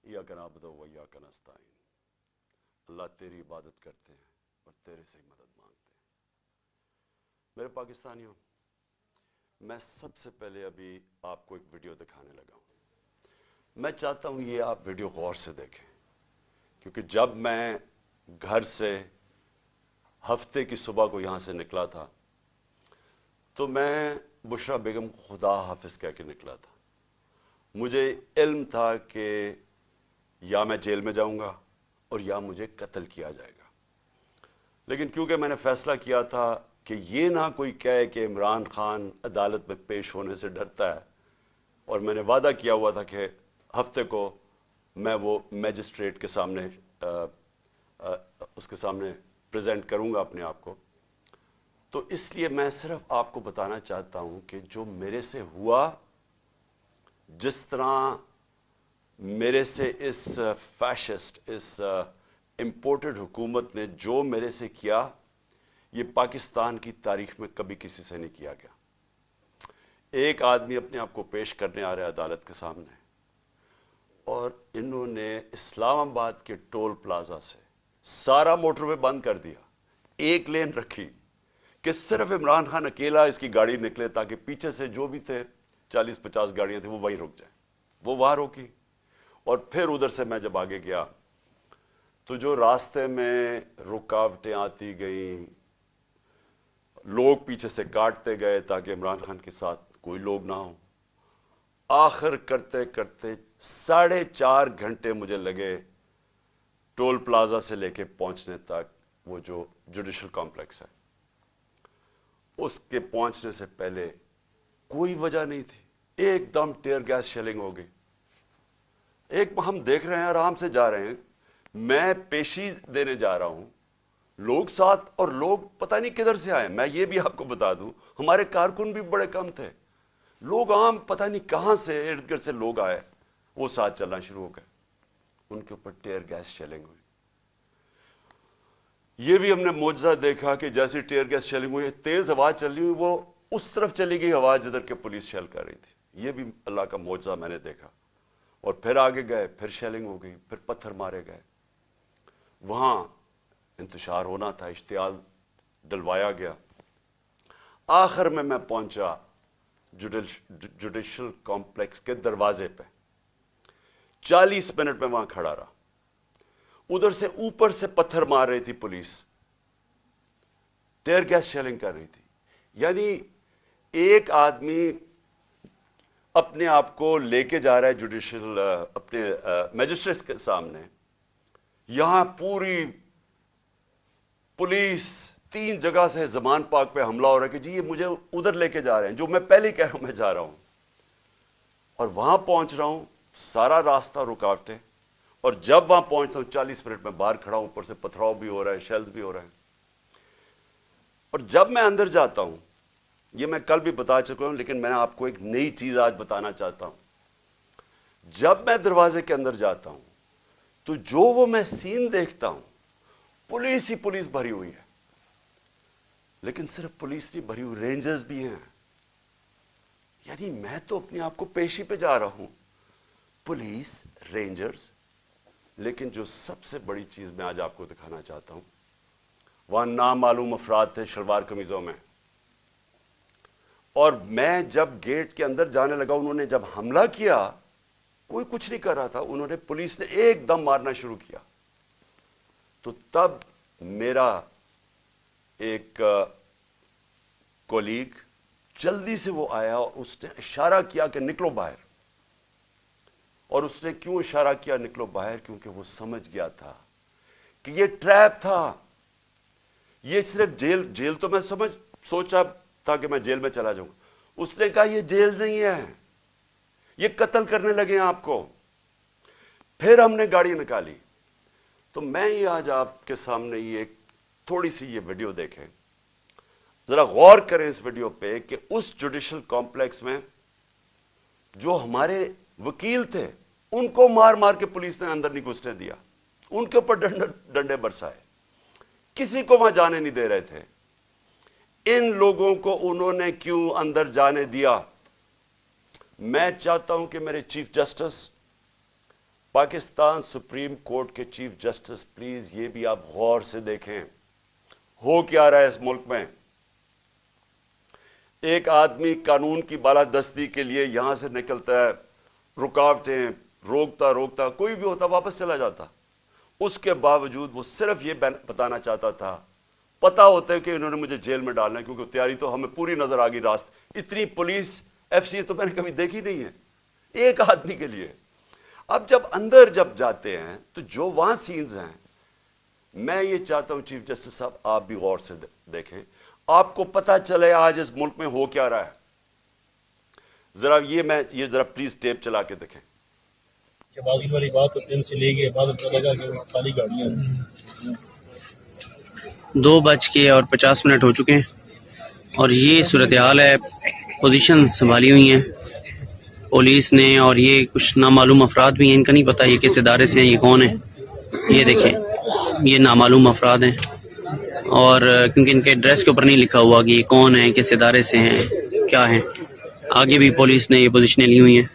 इय्याका नअबुदु व इय्याका नस्तईन। अल्लाह तेरी इबादत करते हैं और तेरे से ही मदद मांगते हैं। मेरे पाकिस्तानियों, मैं सबसे पहले अभी आपको एक वीडियो दिखाने लगा हूं। मैं चाहता हूं ये आप वीडियो गौर से देखें, क्योंकि जब मैं घर से हफ्ते की सुबह को यहां से निकला था तो मैं बुशरा बेगम को खुदा हाफिज कह के निकला था। मुझे इल्म था कि या मैं जेल में जाऊंगा और या मुझे कत्ल किया जाएगा, लेकिन क्योंकि मैंने फैसला किया था कि ये ना कोई कहे कि इमरान खान अदालत में पेश होने से डरता है, और मैंने वादा किया हुआ था कि हफ्ते को मैं वो मैजिस्ट्रेट के सामने उसके सामने प्रेजेंट करूंगा अपने आप को, तो इसलिए मैं सिर्फ आपको बताना चाहता हूं कि जो मेरे से हुआ, जिस तरह मेरे से इस फैशिस्ट, इस इंपोर्टेड हुकूमत ने जो मेरे से किया, ये पाकिस्तान की तारीख में कभी किसी से नहीं किया गया। एक आदमी अपने आप को पेश करने आ रहा है अदालत के सामने, और इन्होंने इस्लामाबाद के टोल प्लाजा से सारा मोटरवे बंद कर दिया, एक लेन रखी कि सिर्फ इमरान खान अकेला इसकी गाड़ी निकले, ताकि पीछे से जो भी थे 40-50 गाड़ियां थी वो वहीं रुक जाए। वो वहां रोकी, और फिर उधर से मैं जब आगे गया तो जो रास्ते में रुकावटें आती गई, लोग पीछे से काटते गए ताकि इमरान खान के साथ कोई लोग ना हो। आखिर करते करते 4.5 घंटे मुझे लगे टोल प्लाजा से लेके पहुंचने तक। वो जो जुडिशल कॉम्प्लेक्स है उसके पहुंचने से पहले कोई वजह नहीं थी, एकदम टीयर गैस शेलिंग हो गई। एक हम देख रहे हैं, आराम से जा रहे हैं, मैं पेशी देने जा रहा हूं, लोग साथ, और लोग पता नहीं किधर से आए। मैं ये भी आपको बता दूं, हमारे कारकुन भी बड़े कम थे, लोग आम पता नहीं कहां से इर्द गिर्द से लोग आए, वो साथ चलना शुरू हो गए, उनके ऊपर टीयर गैस शेलिंग हुई। ये भी हमने मौजज़ा देखा कि जैसी टीयर गैस शेलिंग हुई, तेज हवा चल रही हुई, वो उस तरफ चली गई हवा जिधर के पुलिस शेल कर रही थी। ये भी अल्लाह का मौजज़ा मैंने देखा। और फिर आगे गए, फिर शेलिंग हो गई, फिर पत्थर मारे गए। वहां इंतशार होना था, इश्तियाल डलवाया गया। आखिर में मैं पहुंचा जुडिशल कॉम्प्लेक्स के दरवाजे पे। 40 मिनट में वहां खड़ा रहा। उधर से ऊपर से पत्थर मार रही थी पुलिस, टीयर गैस शेलिंग कर रही थी। यानी एक आदमी अपने आप को लेके जा रहा है जुडिशल अपने मैजिस्ट्रेट के सामने, यहां पूरी पुलिस 3 जगह से जमान पाक पे हमला हो रहा है कि जी ये मुझे उधर लेके जा रहे हैं, जो मैं पहले ही कह रहा हूं मैं जा रहा हूं। और वहां पहुंच रहा हूं, सारा रास्ता रुकावटें, और जब वहां पहुंचता हूं 40 मिनट में बाहर खड़ा हूं, ऊपर से पथराव भी हो रहा है, शेल्स भी हो रहे हैं। और जब मैं अंदर जाता हूं, ये मैं कल भी बता चुका हूं, लेकिन मैं आपको एक नई चीज आज बताना चाहता हूं। जब मैं दरवाजे के अंदर जाता हूं तो जो वो मैं सीन देखता हूं, पुलिस ही पुलिस भरी हुई है। लेकिन सिर्फ पुलिस नहीं भरी हुई, रेंजर्स भी हैं। यानी मैं तो अपने आप को पेशी पे जा रहा हूं, पुलिस, रेंजर्स। लेकिन जो सबसे बड़ी चीज मैं आज आपको दिखाना चाहता हूं, वहां नामालूम अफराद थे शलवार कमीजों में। और मैं जब गेट के अंदर जाने लगा, उन्होंने जब हमला किया, कोई कुछ नहीं कर रहा था, उन्होंने, पुलिस ने एकदम मारना शुरू किया। तो तब मेरा एक कोलीग जल्दी से वो आया और उसने इशारा किया कि निकलो बाहर। और उसने क्यों इशारा किया निकलो बाहर? क्योंकि वो समझ गया था कि ये ट्रैप था। ये सिर्फ जेल तो मैं सोचा था कि मैं जेल में चला जाऊंगा। उसने कहा ये जेल नहीं है, ये कत्ल करने लगे हैं आपको। फिर हमने गाड़ी निकाली। तो मैं ये आज आपके सामने ये थोड़ी सी ये वीडियो देखें, जरा गौर करें इस वीडियो पे कि उस जुडिशल कॉम्प्लेक्स में जो हमारे वकील थे, उनको मार मार के पुलिस ने अंदर नहीं घुसने दिया, उनके ऊपर डंडे बरसाए, किसी को वहां जाने नहीं दे रहे थे। इन लोगों को उन्होंने क्यों अंदर जाने दिया? मैं चाहता हूं कि मेरे chief justice Pakistan supreme court के चीफ जस्टिस, प्लीज ये भी आप गौर से देखें, हो क्या रहा है इस मुल्क में। एक आदमी कानून की बालादस्ती के लिए यहां से निकलता है, रुकावटें रोकता रोकता, कोई भी होता वापस चला जाता। उसके बावजूद वो सिर्फ ये बताना चाहता था, पता होता है कि इन्होंने मुझे जेल में डालना है, क्योंकि तैयारी तो हमें पूरी नजर आ गई। रास्ते इतनी पुलिस एफसी तो मैंने कभी देखी नहीं है एक आदमी के लिए। अब जब अंदर जाते हैं तो जो वहां सीन्स हैं, मैं ये चाहता हूं चीफ जस्टिस साहब आप भी गौर से देखें, आपको पता चले आज इस मुल्क में हो क्या रहा है। जरा ये जरा प्लीज टेप चला के देखें। बाजी वाली बात तो दिन से ले गए, बाद में पता लगा कि खाली गाड़ियां। 2:50 हो चुके हैं और ये सूरत हाल है। पोजीशन संभाली हुई हैं पुलिस ने, और ये कुछ नामालूम अफराद भी हैं, इनका नहीं पता ये किस इदारे से हैं, ये कौन है। ये देखें, ये नामालूम अफराद हैं, और क्योंकि इनके एड्रेस के ऊपर नहीं लिखा हुआ कि ये कौन है, किस इदारे से हैं, क्या हैं। आगे भी पुलिस ने ये पोजीशनें ली हुई हैं।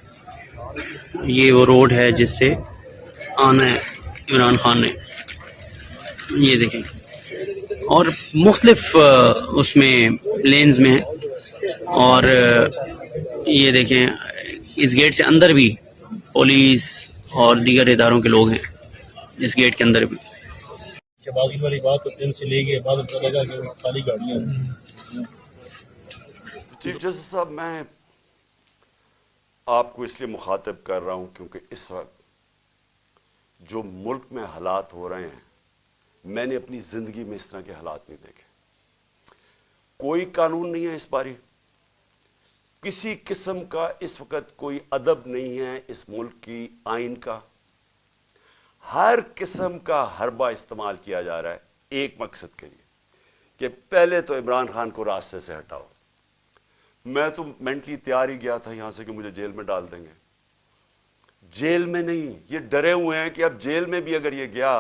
ये वो रोड है जिससे आना है इमरान खान ने, ये देखें, और मुख्तलिफ उसमें लेन्स में है। और ये देखें, इस गेट से अंदर भी पुलिस और दीगर इदारों के लोग हैं, इस गेट के अंदर भी। बाजी वाली बात तो दिन से ले गए, बाद में पता लगा कि खाली गाड़ियां। चीफ जस्टिस साहब, मैं आपको इसलिए मुखातिब कर रहा हूं क्योंकि इस वक्त जो मुल्क में हालात हो रहे हैं, मैंने अपनी जिंदगी में इस तरह के हालात नहीं देखे। कोई कानून नहीं है इस बारी, किसी किस्म का इस वक्त कोई अदब नहीं है इस मुल्क की आइन का। हर किस्म का हरबा इस्तेमाल किया जा रहा है एक मकसद के लिए कि पहले तो इमरान खान को रास्ते से हटाओ। मैं तो मेंटली तैयार ही गया था यहां से कि मुझे जेल में डाल देंगे। जेल में नहीं, ये डरे हुए हैं कि अब जेल में भी अगर ये गया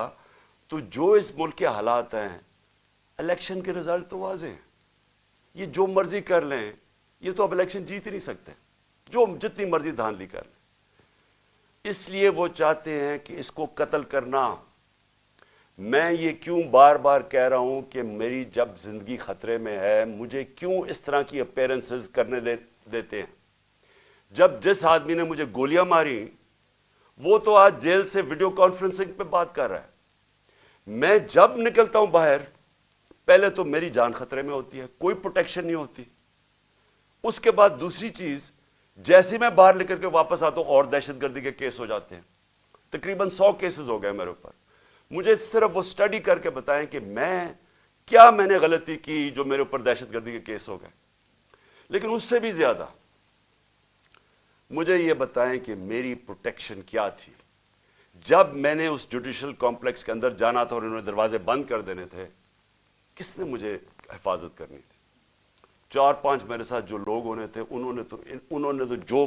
तो जो इस मुल्क के हालात हैं, इलेक्शन के रिजल्ट तो वाज़ेह हैं, ये जो मर्जी कर लें, ये तो अब इलेक्शन जीत ही नहीं सकते, जो जितनी मर्जी धांधली कर लें। इसलिए वो चाहते हैं कि इसको कत्ल करना। मैं ये क्यों बार बार कह रहा हूं कि मेरी जब जिंदगी खतरे में है, मुझे क्यों इस तरह की अपीयरेंसेस करने देते हैं। जब जिस आदमी ने मुझे गोलियां मारी वो तो आज जेल से वीडियो कॉन्फ्रेंसिंग पे बात कर रहा है। मैं जब निकलता हूं बाहर, पहले तो मेरी जान खतरे में होती है, कोई प्रोटेक्शन नहीं होती। उसके बाद दूसरी चीज, जैसे मैं बाहर निकल के वापस आता हूं और दहशतगर्दी के केस हो जाते हैं। तकरीबन 100 केसेस हो गए मेरे ऊपर। मुझे सिर्फ वो स्टडी करके बताएं कि मैंने गलती की जो मेरे ऊपर दहशतगर्दी के केस हो गए। लेकिन उससे भी ज्यादा मुझे यह बताएं कि मेरी प्रोटेक्शन क्या थी। जब मैंने उस जुडिशल कॉम्प्लेक्स के अंदर जाना था और इन्होंने दरवाजे बंद कर देने थे, किसने मुझे हिफाजत करनी थी? 4-5 मेरे साथ जो लोग होने थे, उन्होंने तो जो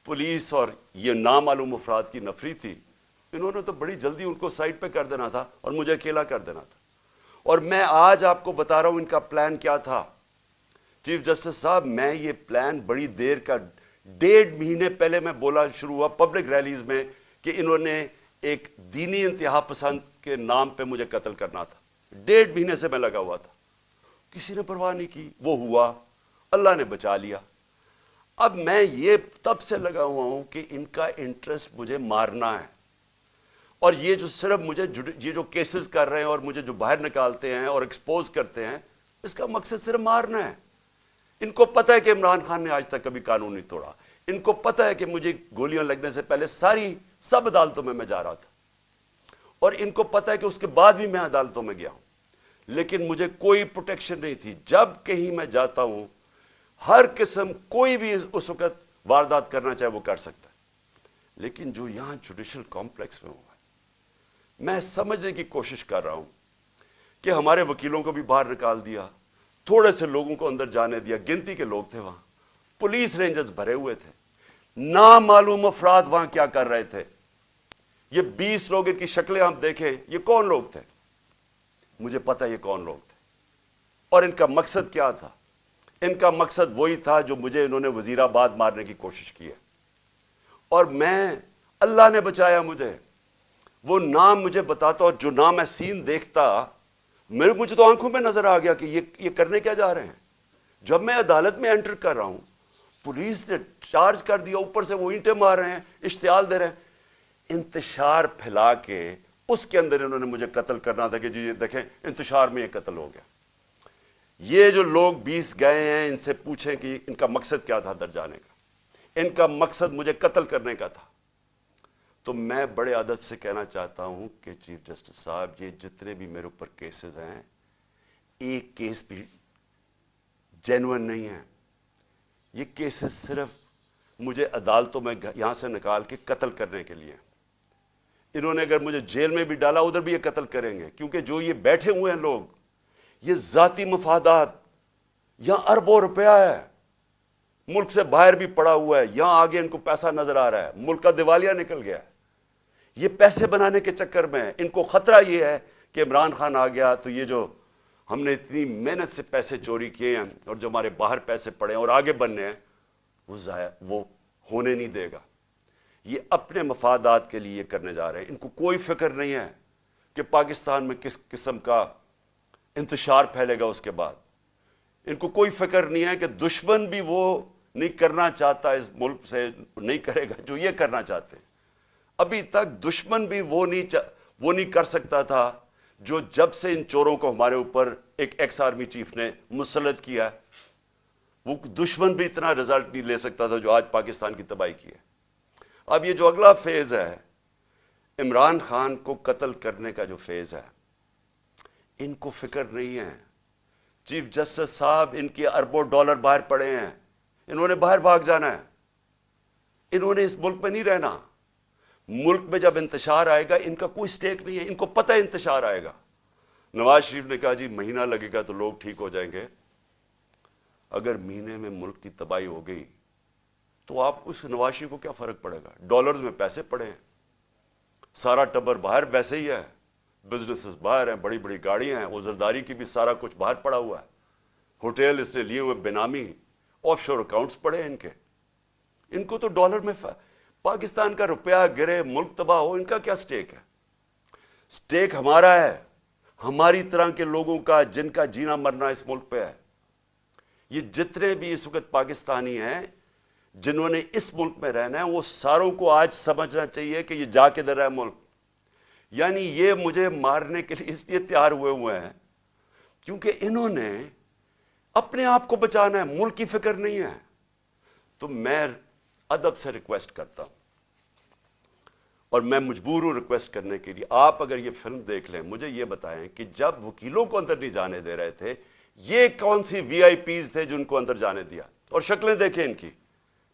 पुलिस और ये नामालूम अफराद की नफरी थी, इन्होंने तो बड़ी जल्दी उनको साइड पे कर देना था और मुझे अकेला कर देना था। और मैं आज आपको बता रहा हूं इनका प्लान क्या था। चीफ जस्टिस साहब, मैं ये प्लान बड़ी देर का, 1.5 महीने पहले मैं बोला शुरू हुआ पब्लिक रैलीज में कि इन्होंने एक दीनी इंतहा पसंद के नाम पे मुझे कत्ल करना था। 1.5 महीने से मैं लगा हुआ था, किसी ने परवाह नहीं की। वो हुआ, अल्लाह ने बचा लिया। अब मैं ये तब से लगा हुआ हूं कि इनका इंटरेस्ट मुझे मारना है। और ये जो सिर्फ मुझे ये जो केसेस कर रहे हैं और मुझे जो बाहर निकालते हैं और एक्सपोज करते हैं, इसका मकसद सिर्फ मारना है। इनको पता है कि इमरान खान ने आज तक कभी कानून नहीं तोड़ा। इनको पता है कि मुझे गोलियां लगने से पहले सब अदालतों में मैं जा रहा था, और इनको पता है कि उसके बाद भी मैं अदालतों में गया हूं, लेकिन मुझे कोई प्रोटेक्शन नहीं थी। जब कहीं मैं जाता हूं, हर किस्म कोई भी उस वक्त वारदात करना चाहे वो कर सकता है। लेकिन जो यहां जुडिशल कॉम्प्लेक्स में हुआ है, मैं समझने की कोशिश कर रहा हूं कि हमारे वकीलों को भी बाहर निकाल दिया, थोड़े से लोगों को अंदर जाने दिया, गिनती के लोग थे वहां, पुलिस रेंजर्स भरे हुए थे, नामालूम अफराद वहां क्या कर रहे थे। ये 20 लोग, इनकी शक्लें आप देखें, ये कौन लोग थे? मुझे पता ये कौन लोग थे और इनका मकसद क्या था। इनका मकसद वही था जो मुझे इन्होंने वजीराबाद मारने की कोशिश की है। और मैं अल्लाह ने बचाया मुझे। वो नाम मुझे बताता और जो नाम मैं सीन देखता, मुझे तो आंखों में नजर आ गया कि ये करने क्या जा रहे हैं। जब मैं अदालत में एंटर कर रहा हूं, पुलिस ने चार्ज कर दिया, ऊपर से वो ईंटें मार रहे हैं, इश्तिहाल दे रहे हैं, इंतशार फैला के उसके अंदर इन्होंने मुझे कत्ल करना था कि जी ये देखें इंतशार में ये कत्ल हो गया। ये जो लोग 20 गए हैं, इनसे पूछें कि इनका मकसद क्या था अंदर जाने का। इनका मकसद मुझे कत्ल करने का था। तो मैं बड़े अदब से कहना चाहता हूं कि चीफ जस्टिस साहब, ये जितने भी मेरे ऊपर केसेस हैं, एक केस भी जेन्युइन नहीं है। ये केसेस सिर्फ मुझे अदालतों में यहां से निकाल के कत्ल करने के लिए। इन्होंने अगर मुझे जेल में भी डाला, उधर भी ये कत्ल करेंगे, क्योंकि जो ये बैठे हुए हैं लोग, ये जाती मफादात, यहां अरबों रुपया है, मुल्क से बाहर भी पड़ा हुआ है, यहां आगे इनको पैसा नजर आ रहा है, मुल्क का दिवालिया निकल गया है। ये पैसे बनाने के चक्कर में इनको खतरा ये है कि इमरान खान आ गया तो ये जो हमने इतनी मेहनत से पैसे चोरी किए हैं और जो हमारे बाहर पैसे पड़े हैं और आगे बनने हैं, वो होने नहीं देगा। ये अपने मफादात के लिए करने जा रहे हैं। इनको कोई फिक्र नहीं है कि पाकिस्तान में किस किस्म का इंतशार फैलेगा उसके बाद। इनको कोई फिक्र नहीं है कि दुश्मन भी वो नहीं करना चाहता, इस मुल्क से नहीं करेगा जो ये करना चाहते हैं। अभी तक दुश्मन भी वो नहीं कर सकता था जो जब से इन चोरों को हमारे ऊपर एक एक्स आर्मी चीफ ने मुसल्लत किया, वो दुश्मन भी इतना रिजल्ट नहीं ले सकता था जो आज पाकिस्तान की तबाही की है। अब ये जो अगला फेज है, इमरान खान को कत्ल करने का जो फेज है, इनको फिक्र नहीं है। चीफ जस्टिस साहब, इनके अरबों डॉलर बाहर पड़े हैं, इन्होंने बाहर भाग जाना है, इन्होंने इस मुल्क में नहीं रहना। मुल्क में जब इंतशार आएगा, इनका कोई स्टेक नहीं है, इनको पता है इंतशार आएगा। नवाज शरीफ ने कहा जी महीना लगेगा तो लोग ठीक हो जाएंगे। अगर महीने में मुल्क की तबाही हो गई तो आप उस नवाज शरीफ को क्या फर्क पड़ेगा? डॉलर्स में पैसे पड़े हैं, सारा टब्बर बाहर वैसे ही है, बिजनेसेस बाहर हैं, बड़ी बड़ी गाड़ियां हैं, उजरदारी की भी सारा कुछ बाहर पड़ा हुआ है, होटल इसने लिए हुए बेनामी, ऑफशोर अकाउंट्स पड़े हैं इनके। इनको तो डॉलर में पाकिस्तान का रुपया गिरे, मुल्क तबाह हो, इनका क्या स्टेक है? स्टेक हमारा है, हमारी तरह के लोगों का, जिनका जीना मरना इस मुल्क पे है। ये जितने भी इस वक्त पाकिस्तानी हैं जिन्होंने इस मुल्क में रहना है, वो सारों को आज समझना चाहिए कि ये जा किधर रहा है मुल्क। यानी ये मुझे मारने के लिए इसलिए तैयार हुए हैं क्योंकि इन्होंने अपने आप को बचाना है, मुल्क की फिक्र नहीं है। तो मैं अदब से रिक्वेस्ट करता हूं और मैं मजबूर हूं रिक्वेस्ट करने के लिए, आप अगर ये फिल्म देख लें, मुझे ये बताएं कि जब वकीलों को अंदर नहीं जाने दे रहे थे, ये कौन सी वीआईपीज थे जिनको अंदर जाने दिया? और शक्लें देखें इनकी,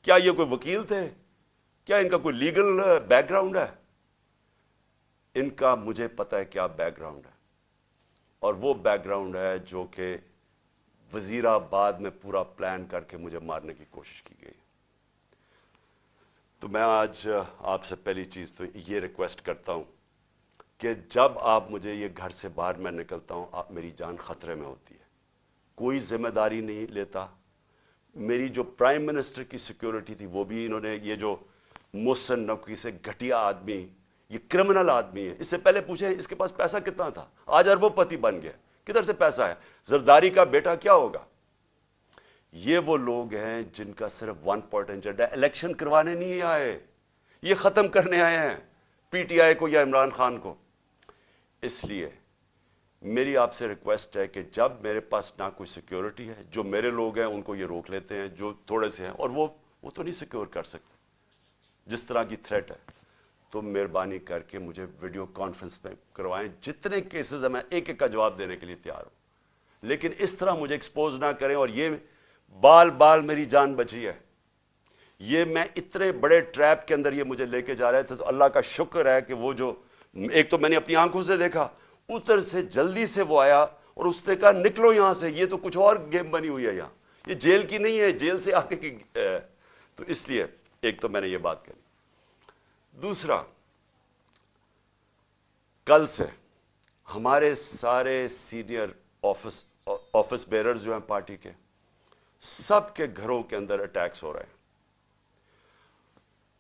क्या ये कोई वकील थे? क्या इनका कोई लीगल बैकग्राउंड है? इनका मुझे पता है क्या बैकग्राउंड है, और वो बैकग्राउंड है जो कि वजीराबाद में पूरा प्लान करके मुझे मारने की कोशिश की गई। तो मैं आज आपसे पहली चीज तो ये रिक्वेस्ट करता हूं कि जब आप मुझे ये घर से बाहर मैं निकलता हूं, आप मेरी जान खतरे में होती है, कोई जिम्मेदारी नहीं लेता। मेरी जो प्राइम मिनिस्टर की सिक्योरिटी थी वो भी इन्होंने, ये जो मोहसिन नकवी से घटिया आदमी, ये क्रिमिनल आदमी है, इससे पहले पूछे इसके पास पैसा कितना था, आज अरबोपति बन गया, किधर से पैसा है? जरदारी का बेटा क्या होगा? ये वो लोग हैं जिनका सिर्फ वन पॉइंट एजेंडा, इलेक्शन करवाने नहीं आए, ये खत्म करने आए हैं पीटीआई को या इमरान खान को। इसलिए मेरी आपसे रिक्वेस्ट है कि जब मेरे पास ना कोई सिक्योरिटी है, जो मेरे लोग हैं उनको ये रोक लेते हैं जो थोड़े से हैं, और वो तो नहीं सिक्योर कर सकते जिस तरह की थ्रेट है, तो मेहरबानी करके मुझे वीडियो कॉन्फ्रेंस में करवाएं। जितने केसेस हैं मैं एक एक का जवाब देने के लिए तैयार हूं, लेकिन इस तरह मुझे एक्सपोज ना करें। और ये बाल बाल मेरी जान बची है, ये मैं इतने बड़े ट्रैप के अंदर ये मुझे लेके जा रहे थे, तो अल्लाह का शुक्र है कि वो जो एक तो मैंने अपनी आंखों से देखा, उधर से जल्दी से वो आया और उसने कहा निकलो यहां से, ये तो कुछ और गेम बनी हुई है, यहां ये जेल की नहीं है, जेल से आगे की। तो इसलिए एक तो मैंने ये बात कही। दूसरा, कल से हमारे सारे सीनियर ऑफिस बेरर्स जो हैं पार्टी के, सबके घरों के अंदर अटैक्स हो रहे हैं।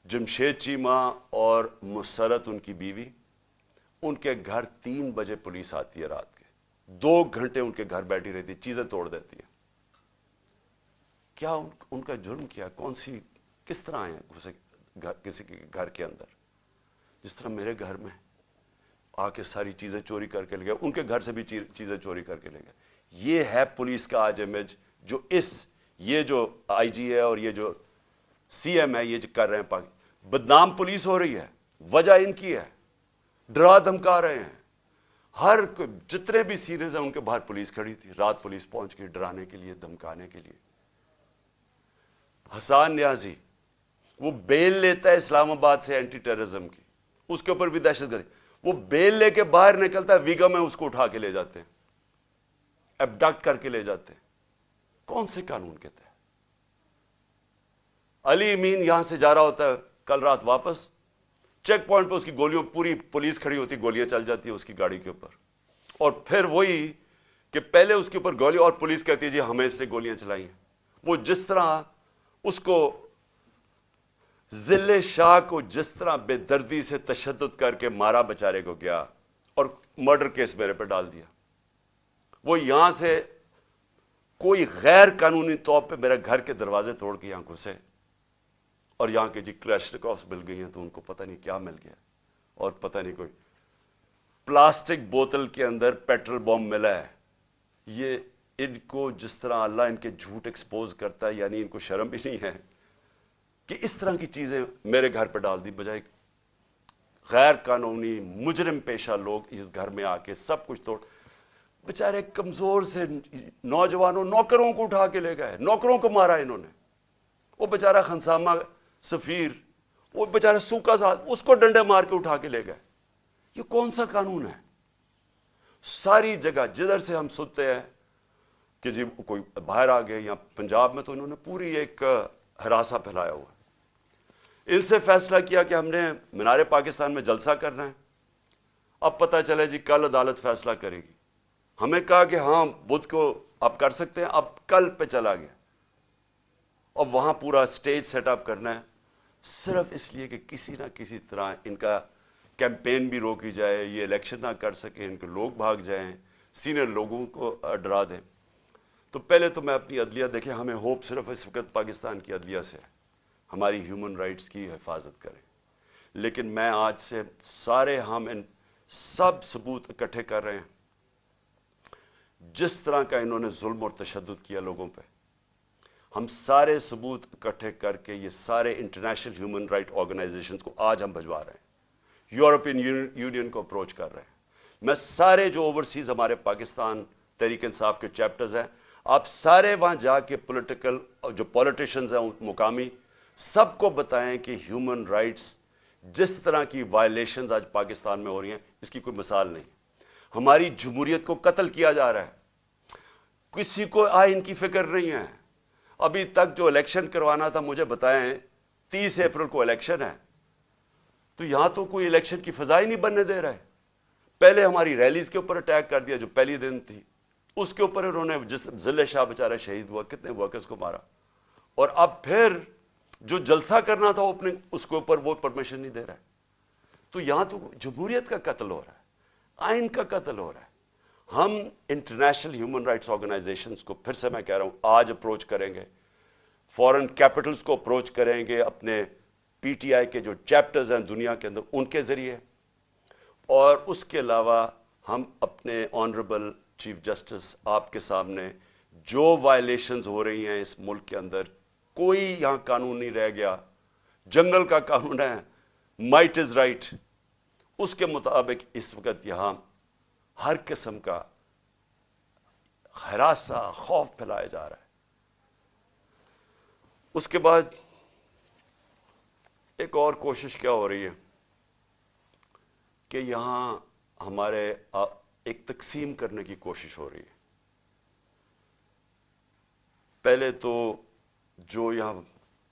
जमशेद चीमा और मुसरत उनकी बीवी, उनके घर 3 बजे पुलिस आती है रात के, 2 घंटे उनके घर बैठी रहती है, चीजें तोड़ देती है। क्या उनका जुर्म किया? किस तरह आए घुसे किसी के घर के अंदर? जिस तरह मेरे घर में आके सारी चीजें चोरी करके ले गए, उनके घर से भी चीजें चोरी करके ले गए। ये है पुलिस का आज इमेज जो ये जो आईजी है और ये जो सीएम है ये जो कर रहे हैं। बदनाम पुलिस हो रही है, वजह इनकी है, डरा धमका रहे हैं। जितने भी सीरीज हैं उनके बाहर पुलिस खड़ी थी, रात पुलिस पहुंच गई डराने के लिए, धमकाने के लिए। हसान न्याजी वो बेल लेता है इस्लामाबाद से एंटी टेररिज्म की, उसके ऊपर भी दहशतगर्दी, वो बेल लेके बाहर निकलता है, वीगा में उसको उठा के ले जाते हैं, एबडक्ट करके ले जाते हैं। कौन से कानून के तहत? अली अमीन यहां से जा रहा होता है कल रात वापस, चेक पॉइंट पे उसकी गोलियों, पूरी पुलिस खड़ी होती, गोलियां चल जाती है उसकी गाड़ी के ऊपर, और फिर वही कि पहले उसके ऊपर गोली और पुलिस कहती है जी हमें इससे गोलियां चलाई हैं। वो जिस तरह उसको जिले शाह को जिस तरह बेदर्दी से तशद्दुद करके मारा बेचारे को गया और मर्डर केस मेरे पे डाल दिया, वो यहां से कोई गैर कानूनी तौर पे मेरे घर के दरवाजे तोड़ के यहां घुसे और यहां के जी क्लैशनिकोव्स मिल गई हैं तो उनको पता नहीं क्या मिल गया, और पता नहीं कोई प्लास्टिक बोतल के अंदर पेट्रोल बॉम्ब मिला है। ये इनको जिस तरह अल्लाह इनके झूठ एक्सपोज करता है, यानी इनको शर्म भी नहीं है कि इस तरह की चीजें मेरे घर पर डाल दी, बजाय गैर कानूनी मुजरिम पेशा लोग इस घर में आके सब कुछ तोड़। बेचारे कमजोर से नौजवानों, नौकरों को उठा के ले गए, नौकरों को मारा इन्होंने। वो बेचारा खनसामा सफीर, वो बेचारा सूखा साथ, उसको डंडे मार के उठा के ले गए। ये कौन सा कानून है? सारी जगह जिधर से हम सुनते हैं कि जी कोई बाहर आ गए, या पंजाब में तो इन्होंने पूरी एक हरासा फैलाया हुआ। इनसे फैसला किया कि हमने मीनारे पाकिस्तान में जलसा करना है। अब पता चला जी कल अदालत फैसला करेगी। हमें कहा कि हां बुध को आप कर सकते हैं, अब कल पे चला गया और वहां पूरा स्टेज सेटअप करना है, सिर्फ इसलिए कि किसी ना किसी तरह इनका कैंपेन भी रोकी जाए, ये इलेक्शन ना कर सके, इनके लोग भाग जाएं, सीनियर लोगों को डरा दें। तो पहले तो मैं अपनी अदलिया देखें, हमें होप सिर्फ इस वक्त पाकिस्तान की अदलिया से है, हमारी ह्यूमन राइट्स की हिफाजत करें। लेकिन मैं आज से सारे हम इन सब सबूत इकट्ठे कर रहे हैं। जिस तरह का इन्होंने जुल्म और तशद्दुद किया लोगों पे, हम सारे सबूत इकट्ठे करके ये सारे इंटरनेशनल ह्यूमन राइट ऑर्गेनाइजेशंस को आज हम भिजवा रहे हैं, यूरोपियन यूनियन को अप्रोच कर रहे हैं। मैं सारे जो ओवरसीज हमारे पाकिस्तान तहरीक इंसाफ के चैप्टर्स हैं, आप सारे वहां जाके जो पॉलिटिशियंस हैं मुकामी, सबको बताएं कि ह्यूमन राइट्स जिस तरह की वायलेशंस आज पाकिस्तान में हो रही हैं, इसकी कोई मिसाल नहीं। हमारी जमहूरियत को कत्ल किया जा रहा है, किसी को आइन की फिक्र नहीं है। अभी तक जो इलेक्शन करवाना था, मुझे बताएं 30 अप्रैल को इलेक्शन है, तो यहां तो कोई इलेक्शन की फिजा ही नहीं बनने दे रहा है। पहले हमारी रैलीज के ऊपर अटैक कर दिया, जो पहली दिन थी उसके ऊपर उन्होंने, जिस जिले शाह बेचारा शहीद हुआ, कितने वर्कर्स को मारा, और अब फिर जो जलसा करना था ओपनिंग, उसके ऊपर वो परमिशन नहीं दे रहा है। तो यहां तो जमहूरियत का कत्ल हो रहा है, आइन का कत्ल हो रहा है। हम इंटरनेशनल ह्यूमन राइट्स ऑर्गेनाइजेशंस को फिर से मैं कह रहा हूं आज अप्रोच करेंगे, फॉरेन कैपिटल्स को अप्रोच करेंगे, अपने पीटीआई के जो चैप्टर्स हैं दुनिया के अंदर उनके जरिए, और उसके अलावा हम अपने ऑनरेबल चीफ जस्टिस आपके सामने जो वायलेशंस हो रही हैं इस मुल्क के अंदर, कोई यहां कानून नहीं रह गया। जंगल का कानून है, माइट इज राइट, उसके मुताबिक इस वक्त यहां हर किस्म का हरासा, खौफ फैलाया जा रहा है। उसके बाद एक और कोशिश क्या हो रही है कि यहां हमारे एक तकसीम करने की कोशिश हो रही है। पहले तो जो यहां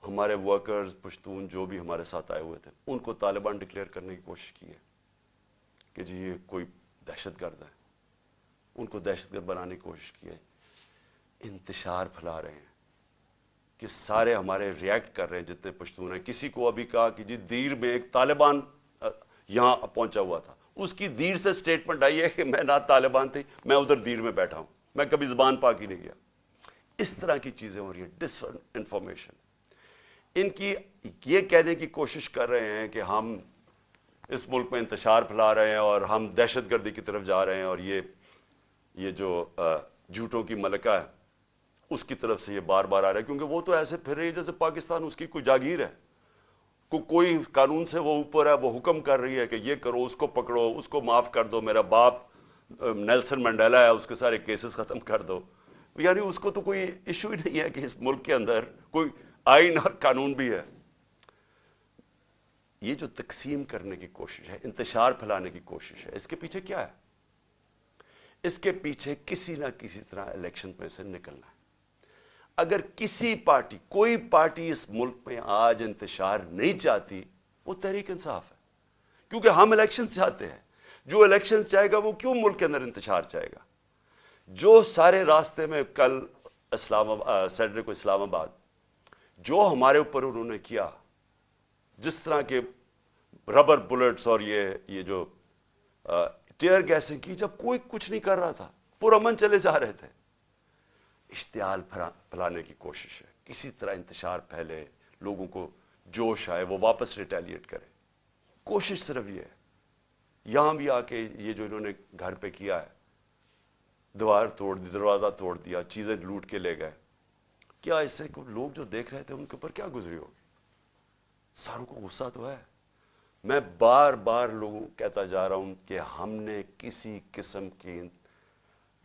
हमारे वर्कर्स, पश्तून जो भी हमारे साथ आए हुए थे, उनको तालिबान डिक्लेयर करने की कोशिश की है कि जी ये कोई दहशतगर्द है, उनको दहशतगर्द बनाने की कोशिश की है। इंतशार फैला रहे हैं کہ سارے ہمارے ریئیکٹ کر رہے ہیں جتنے پشتون ہیں. کسی کو ابھی کہا کہ جی دیر میں ایک طالبان یہاں پہنچا ہوا تھا, اس کی دیر سے سٹیٹمنٹ آئی ہے کہ میں نہ طالبان تھی, میں ادھر دیر میں بیٹھا ہوں, میں کبھی زبان پاک ہی نہیں گیا. اس طرح کی چیزیں ہو رہی ہیں, ڈس انفارمیشن. ان کی یہ کہنے کی کوشش کر رہے ہیں کہ ہم اس ملک میں انتشار پھیلا رہے ہیں اور ہم دہشت گردی کی طرف جا رہے ہیں, اور یہ جو جھوٹوں کی ملکہ ہے اس کی طرف سے یہ بار بار آ رہا ہے, کیونکہ وہ تو ایسے پھر رہی ہے جیسے پاکستان اس کی کوئی جاگیر ہے, کوئی قانون سے وہ اوپر ہے, وہ حکم کر رہی ہے کہ یہ کرو, اس کو پکڑو, اس کو معاف کر دو, میرا باپ نیلسن منڈیلا ہے اس کے سارے کیسز ختم کر دو. یعنی اس کو تو کوئی ایشو ہی نہیں ہے کہ اس ملک کے اندر کوئی آئین اور قانون بھی ہے. یہ جو تقسیم کرنے کی کوشش ہے, انتشار پھیلانے کی کوشش ہے, اس کے پیچھے کیا ہے؟ اس کے پیچھے کسی نہ کسی طرح الیکشن میں سے نکلنا ہے. اگر کسی پارٹی, کوئی پارٹی اس ملک میں آج انتشار نہیں چاہتی, وہ تحریک انصاف ہے, کیونکہ ہم الیکشن چاہتے ہیں. جو الیکشن چاہے گا وہ کیوں ملک کے اندر انتشار چاہے گا؟ جو سارے راستے میں کل سیٹرڈے کو اسلام آباد جو ہمارے اوپر انہوں نے کیا, جس طرح کے ربر بلٹس اور یہ جو ٹیئر گیسنگ کی, جب کوئی کچھ نہیں کر رہا تھا, پرامن چلے جا رہے تھے. اشتعال پھیلانے کی کوشش ہے, کسی طرح انتشار پھیلے, لوگوں کو جوش آئے, وہ واپس ریٹیلیٹ کرے. کوشش صرف یہ ہے. یہاں بھی آ کے یہ جو انہوں نے گھر پہ کیا ہے, دیوار توڑ دی, دروازہ توڑ دیا, چیزیں لوٹ کے لے گئے, کیا اس سے لوگ جو دیکھ رہے تھے ان کے اوپر کیا گزری ہوگی؟ ساروں کو غصہ تو ہے. میں بار بار لوگوں کہتا جا رہا ہوں کہ ہم نے کسی قسم کی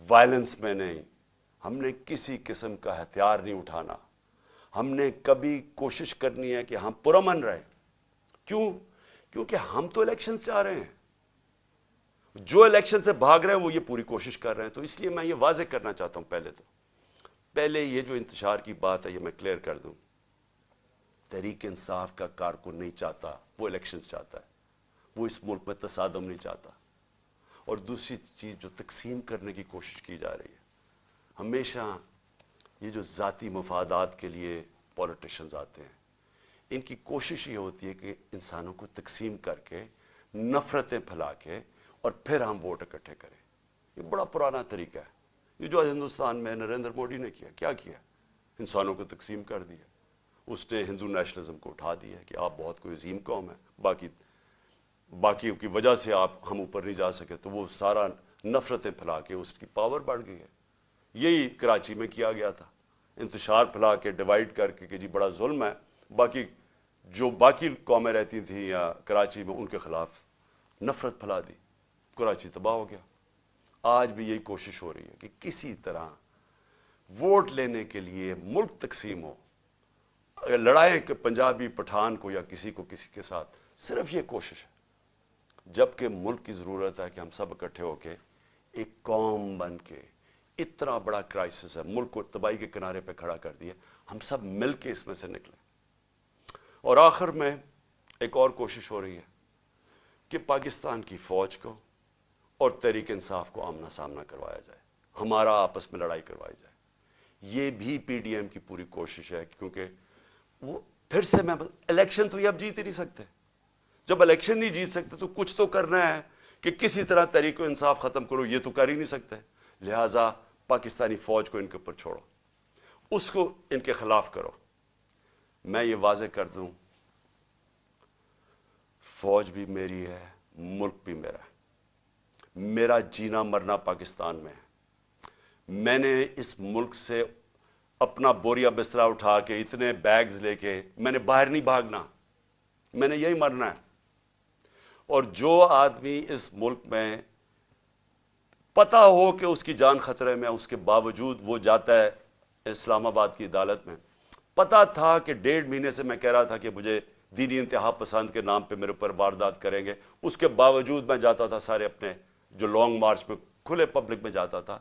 وائلنس میں نہیں, ہم نے کسی قسم کا ہتھیار نہیں اٹھانا. ہم نے کبھی کوشش کرنی ہے کہ ہم پرامن رہیں. کیوں؟ کیونکہ ہم تو الیکشن سے آ رہے ہیں. جو الیکشن سے بھاگ رہے ہیں وہ یہ پوری کوشش کر رہے ہیں. تو اس لیے میں یہ واضح کرنا چاہتا ہوں, پہلے یہ جو انتشار کی بات ہے یہ میں کلیئر کر دوں. تحریک انصاف کا کارکن نہیں چاہتا وہ الیکشن چاہتا ہے, وہ اس ملک میں تصادم نہیں چاہتا. اور دوسری چیز جو تقسیم کرنے کی کوشش کی جا رہی ہے, ہمیشہ یہ جو ذاتی مفادات کے لیے پولیٹیشنز آتے ہیں, ان کی کوشش یہ ہوتی ہے کہ انسانوں کو تقسیم کر کے, نفرتیں پھیلا کے, اور پھر ہم ووٹ اکٹھے کریں. یہ بڑا پرانا طریقہ ہے. یہ جو ہندوستان میں نریندر مودی نے کیا کیا؟ انسانوں کو تقسیم کر دیا. اس نے ہندو نیشنلزم کو اٹھا دیا کہ آپ بہت کوئی عظیم قوم ہے, باقی کی وجہ سے ہم اوپر نہیں جا سکے, تو وہ سارا نفرتیں پھیلا کے اس کی پاور بڑھ گئی ہے. یہی کراچی میں کیا گیا تھا, انتشار پھیلا کے, ڈیوائیڈ کر کے کہ جی بڑا ظلم ہے. باقی قومیں رہتی تھیں یا کراچی میں, ان کے خلاف نفرت پھیلا دی, کراچی تباہ ہو گیا. آج بھی یہی کوشش ہو رہی ہے کہ کسی طرح ووٹ لینے کے لیے ملک تقسیم ہو, اگر لڑائیں کہ پنجابی پٹھان کو یا کسی کے ساتھ, صرف یہ کوشش ہے. جبکہ ملک کی ضرورت ہے کہ ہم سب اکٹھے ہو کے ایک قوم بن کے, اتنا بڑا کرائسس ہے, ملک کو تباہی کے کنارے پہ کھڑا کر دیا, ہم سب مل کے اس میں سے نکلیں. اور آخر میں ایک اور کوشش ہو رہی ہے کہ پاکستان کی فوج کو اور تحریک انصاف کو آمنا سامنا کروایا جائے, ہمارا آپس میں لڑائی کروائی جائے. یہ بھی پی ڈی ایم کی پوری کوشش ہے, کیونکہ وہ پھر سے الیکشن تو یہ اب جیت ہی نہیں سکتے. جب الیکشن نہیں جیت سکتے تو کچھ تو کرنا ہے کہ کسی طرح تحریک انصاف ختم کرو. یہ تو کر ہی نہیں سکتے. لہذا پاکستانی فوج کو ان کے اوپر چھوڑو, اس کو ان کے خلاف کرو. میں یہ واضح کر دوں, فوج بھی میری ہے, ملک بھی میرا ہے. میرا جینا مرنا پاکستان میں ہے. میں نے اس ملک سے اپنا بوریا بسترا اٹھا کے, اتنے بیگز لے کے, میں نے باہر نہیں بھاگنا, میں نے یہی مرنا ہے. اور جو آدمی اس ملک میں پتا ہو کہ اس کی جان خطرے میں, اس کے باوجود وہ جاتا ہے اسلام آباد کی عدالت میں. پتا تھا کہ 1.5 مہینے سے میں کہہ رہا تھا کہ مجھے دینی انتہا پسند کے نام پہ میرے اوپر واردات کریں گے, اس کے باوجود میں جاتا تھا سارے اپنے جو لانگ مارچ میں کھلے پبلک میں جاتا تھا.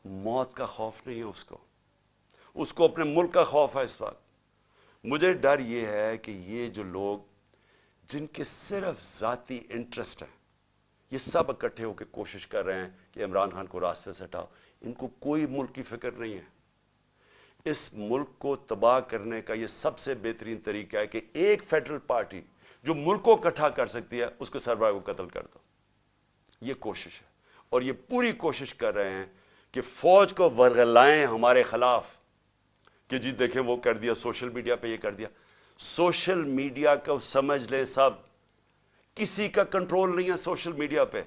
موت کا خوف نہیں ہے اس کو اپنے ملک کا خوف ہے. اس وقت مجھے ڈر یہ ہے کہ یہ جو لوگ جن کے صرف ذاتی انٹرسٹ ہیں, یہ سب اکٹھے ہو کے کوشش کر رہے ہیں کہ عمران خان کو راستے سے ہٹاؤ. ان کو کوئی ملک کی فکر نہیں ہے. इस मुल्क को तबाह करने का यह सबसे बेहतरीन तरीका है कि एक फेडरल पार्टी जो मुल्क को इकट्ठा कर सकती है उसके सरबराह को कत्ल कर दो। यह कोशिश है और ये पूरी कोशिश कर रहे हैं कि फौज को वर्गलाएं हमारे खिलाफ कि जी देखें वो कर दिया, सोशल मीडिया पे ये कर दिया। सोशल मीडिया को समझ लें सब, किसी का कंट्रोल नहीं है सोशल मीडिया पे।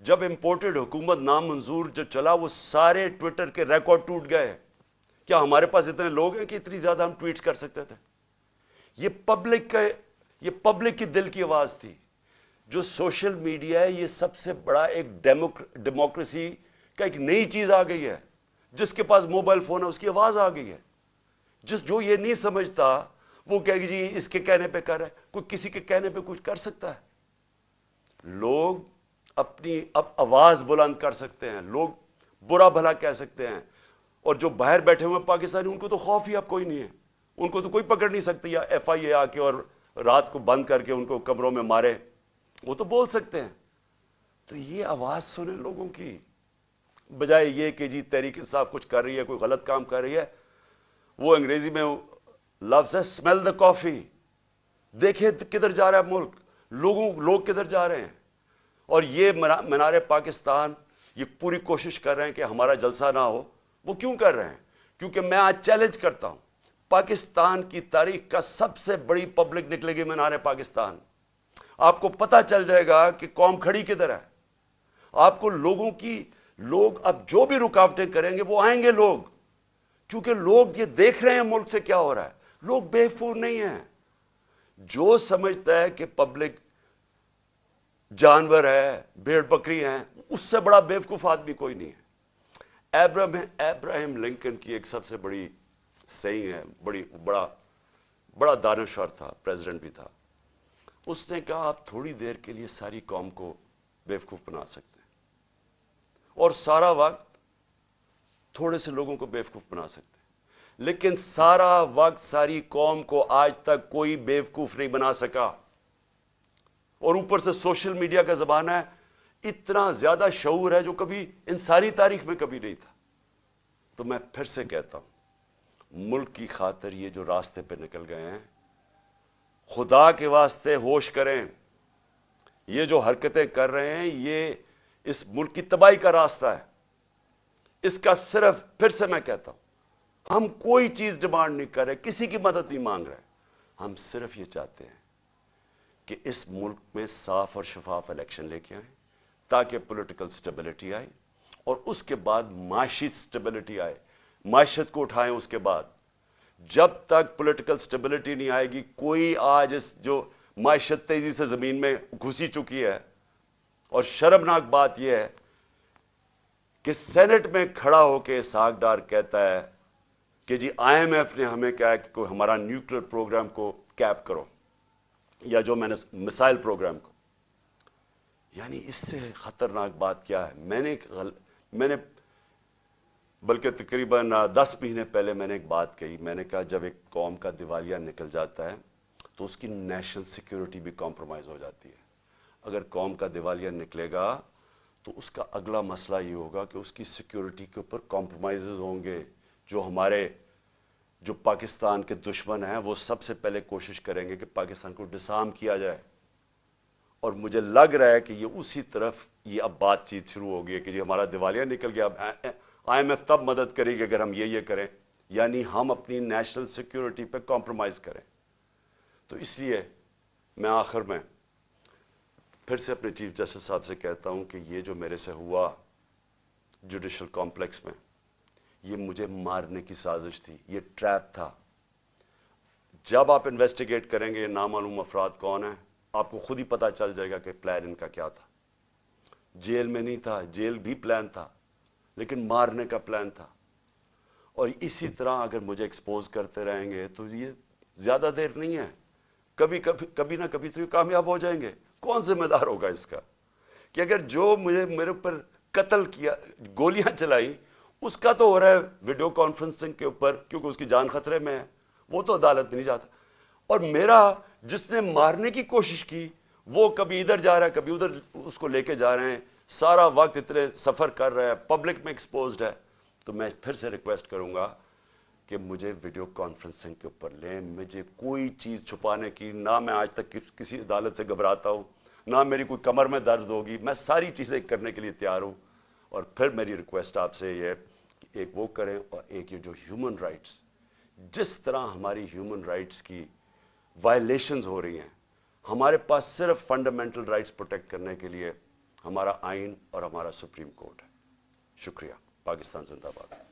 जब इंपोर्टेड हुकूमत नामंजूर जो चला वो सारे ट्विटर के रिकॉर्ड टूट गए। क्या हमारे पास इतने लोग हैं कि इतनी ज्यादा हम ट्वीट कर सकते थे? ये पब्लिक की दिल की आवाज थी। जो सोशल मीडिया है ये सबसे बड़ा एक डेमोक्रेसी का एक नई चीज आ गई है। जिसके पास मोबाइल फोन है उसकी आवाज आ गई है। जो ये नहीं समझता वो कहेगी जी इसके कहने पे कर रहा है, कोई किसी के कहने पे कुछ कर सकता है? लोग अपनी अब आवाज बुलंद कर सकते हैं, लोग बुरा भला कह सकते हैं। और जो बाहर बैठे हुए पाकिस्तानी उनको तो खौफ ही अब कोई नहीं है, उनको तो कोई पकड़ नहीं सकती या FIA आके और रात को बंद करके उनको कमरों में मारे, वो तो बोल सकते हैं। तो ये आवाज सुने लोगों की, बजाय ये कि जी तहरीक इंसाफ कुछ कर रही है, कोई गलत काम कर रही है। वो अंग्रेजी में लफ्ज है स्मेल द कॉफी। देखे किधर जा रहा है मुल्क, लोग किधर जा रहे हैं। और ये मीनार पाकिस्तान ये पूरी कोशिश कर रहे हैं कि हमारा जलसा ना हो। वो क्यों कर रहे हैं? क्योंकि मैं आज चैलेंज करता हूं, पाकिस्तान की तारीख का सबसे बड़ी पब्लिक निकलेगी मीनार पाकिस्तान। आपको पता चल जाएगा कि कौम खड़ी किधर है। आपको लोग अब जो भी रुकावटें करेंगे वो आएंगे लोग, क्योंकि लोग ये देख रहे हैं मुल्क से क्या हो रहा है। लोग बेवकूफ नहीं हैं। जो समझता है कि पब्लिक जानवर है, भेड़ बकरी हैं, उससे बड़ा बेवकूफ आदमी कोई नहीं है। अब्राहम लिंकन की एक सबसे बड़ी सही है, बड़ा दानिशवर था, प्रेसिडेंट भी था। उसने कहा आप थोड़ी देर के लिए सारी कौम को बेवकूफ बना सकते हैं और सारा वक्त थोड़े से लोगों को बेवकूफ बना सकते हैं, लेकिन सारा वक्त सारी कौम को आज तक कोई बेवकूफ नहीं बना सका। और ऊपर से सोशल मीडिया का जमाना है, इतना ज्यादा शऊर है जो कभी इन सारी तारीख में कभी नहीं था। तो मैं फिर से कहता हूं, मुल्क की खातिर ये जो रास्ते पे निकल गए हैं, खुदा के वास्ते होश करें। ये जो हरकतें कर रहे हैं ये इस मुल्क की तबाही का रास्ता है। इसका सिर्फ, फिर से मैं कहता हूं, हम कोई चीज डिमांड नहीं कर रहे, किसी की मदद नहीं मांग रहे। हम सिर्फ ये चाहते हैं कि इस मुल्क में साफ और शफाफ इलेक्शन लेके आए ताकि पॉलिटिकल स्टेबिलिटी आए और उसके बाद माशी स्टेबिलिटी आए, माशियत को उठाएं। उसके बाद जब तक पॉलिटिकल स्टेबिलिटी नहीं आएगी, कोई आज इस जो माशियत तेजी से जमीन में घुसी चुकी है। और शर्मनाक बात यह है कि सेनेट में खड़ा होकर इसहाक डार कहता है कि जी IMF ने हमें कहा कि कोई हमारा न्यूक्लियर प्रोग्राम को कैप करो, या जो मैंने मिसाइल प्रोग्राम को। यानी इससे खतरनाक बात क्या है? मैंने बल्कि तकरीबन 10 महीने पहले मैंने एक बात कही। मैंने कहा जब एक कौम का दिवालिया निकल जाता है तो उसकी नेशनल सिक्योरिटी भी कॉम्प्रोमाइज हो जाती है। अगर कौम का दिवालिया निकलेगा तो उसका अगला मसला ये होगा कि उसकी सिक्योरिटी के ऊपर कॉम्प्रोमाइजेज होंगे। जो पाकिस्तान के दुश्मन हैं वो सबसे पहले कोशिश करेंगे कि पाकिस्तान को डिसआर्म किया जाए। और मुझे लग रहा है कि ये उसी तरफ ये अब बातचीत शुरू हो गई है कि जी हमारा दिवालिया निकल गया, अब IMF तब मदद करेगी अगर हम ये करें, यानी हम अपनी नेशनल सिक्योरिटी पे कॉम्प्रोमाइज करें। तो इसलिए मैं आखिर में फिर से अपने चीफ जस्टिस साहब से कहता हूं कि ये जो मेरे से हुआ जुडिशल कॉम्प्लेक्स में, ये मुझे मारने की साजिश थी, ये ट्रैप था। जब आप इन्वेस्टिगेट करेंगे नामालूम अफराद कौन है, आपको खुद ही पता चल जाएगा कि प्लान इनका क्या था। जेल में नहीं था, जेल भी प्लान था, लेकिन मारने का प्लान था। और इसी तरह अगर मुझे एक्सपोज करते रहेंगे तो ये ज्यादा देर नहीं है, कभी ना कभी तो ये कामयाब हो जाएंगे। कौन जिम्मेदार होगा इसका कि अगर जो मेरे ऊपर कत्ल किया, गोलियां चलाई, उसका तो हो रहा है वीडियो कॉन्फ्रेंसिंग के ऊपर, क्योंकि उसकी जान खतरे में है, वो तो अदालत में नहीं जाता। और मेरा जिसने मारने की कोशिश की वो कभी इधर जा रहा है, कभी उधर उसको लेके जा रहे हैं, सारा वक्त इतने सफर कर रहा है, पब्लिक में एक्सपोज्ड है। तो मैं फिर से रिक्वेस्ट करूंगा کہ مجھے ویڈیو کانفرنسنگ کے اوپر لیں. مجھے کوئی چیز چھپانے کی، نہ میں آج تک کسی عدالت سے گھبراتا ہوں، نہ میری کوئی کمر میں درد ہوگی. میں ساری چیزیں کرنے کے لیے تیار ہوں. اور پھر میری ریکویسٹ آپ سے یہ ہے کہ ایک وہ کریں، اور ایک یہ جو ہیومن رائٹس، جس طرح ہماری ہیومن رائٹس کی وائلیشنز ہو رہی ہیں، ہمارے پاس صرف فنڈامنٹل رائٹس پروٹیکٹ کرنے کے لیے ہمارا آئین اور ہمارا سپریم کورٹ ہے. شکریہ. پاکستان زندہ باد.